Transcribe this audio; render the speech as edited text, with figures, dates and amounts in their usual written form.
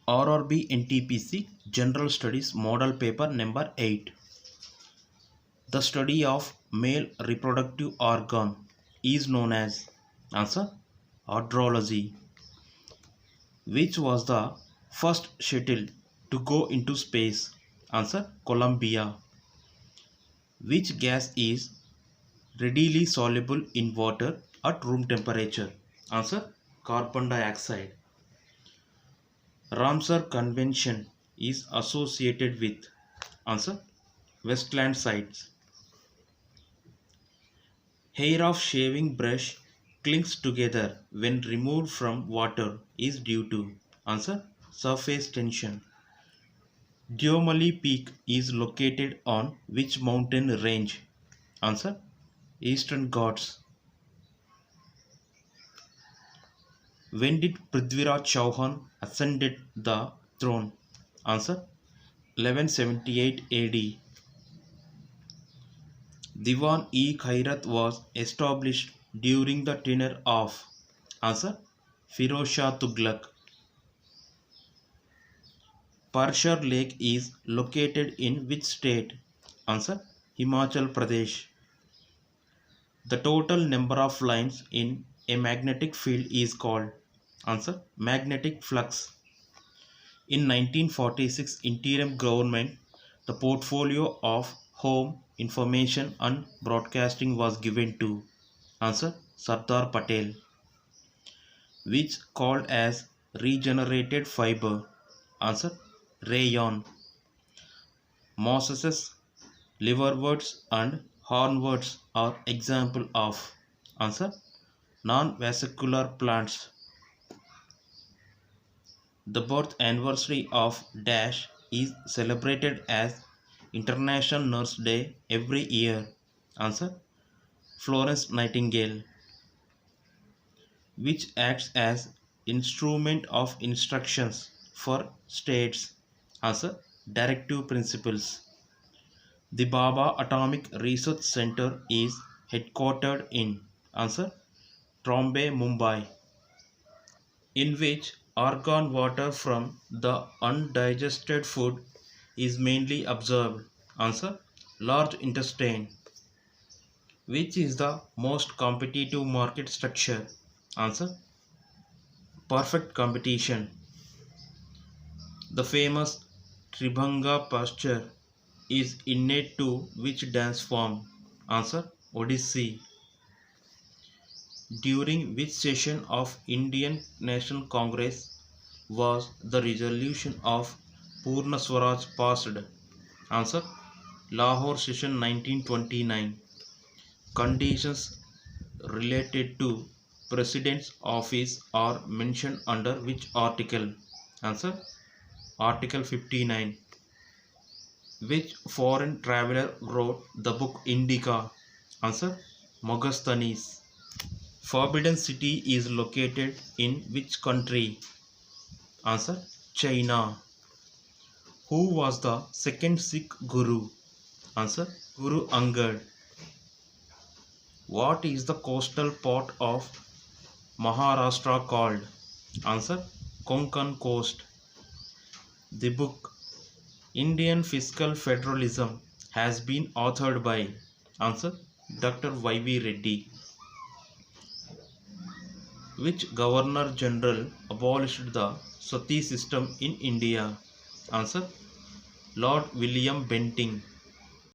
RRB NTPC General Studies Model Paper number 8. The study of male reproductive organ is known as answer andrology. Which was the first shuttle to go into space? Answer Columbia. Which gas is readily soluble in water at room temperature? Answer carbon dioxide. Ramsar Convention is associated with answer Westland sites. Hair of shaving brush clings together when removed from water is due to answer surface tension. Diomali Peak is located on which mountain range? Answer Eastern Ghats. When did Prithviraj Chauhan ascended the throne? Answer 1178 AD. Diwan-e-Khairat was established during the tenure of answer Firoz Shah Tughlaq. Parshar Lake is located in which state? Answer Himachal Pradesh. The total number of lines in a magnetic field is called answer magnetic flux. In 1946 interim government, the portfolio of Home, Information and Broadcasting was given to answer Sardar Patel. Which called as regenerated fiber? Answer rayon. Mosses, liverworts and hornworts are example of answer non-vesicular plants. The birth anniversary of Dash is celebrated as International Nurse Day every year. Answer Florence Nightingale. Which acts as instrument of instructions for states? Answer Directive Principles. The Baba Atomic Research Center is headquartered in answer Trombay, Mumbai. In which organ water from the undigested food is mainly absorbed? Answer large intestine. Which is the most competitive market structure? Answer perfect competition. The famous Tribhanga posture is innate to which dance form? Answer Odissi. During which session of Indian National Congress was the resolution of Purna Swaraj passed? Answer Lahore session 1929. Conditions related to President's office are mentioned under which article? Answer Article 59. Which foreign traveler wrote the book Indica? Answer Megasthenes. Forbidden City is located in which country? Answer China. Who was the second Sikh Guru? Answer Guru Angad. What is the coastal part of Maharashtra called? Answer Konkan Coast. The book Indian Fiscal Federalism has been authored by answer Dr. Y.V. Reddy. Which Governor General abolished the Sati system in India? Answer Lord William Bentinck.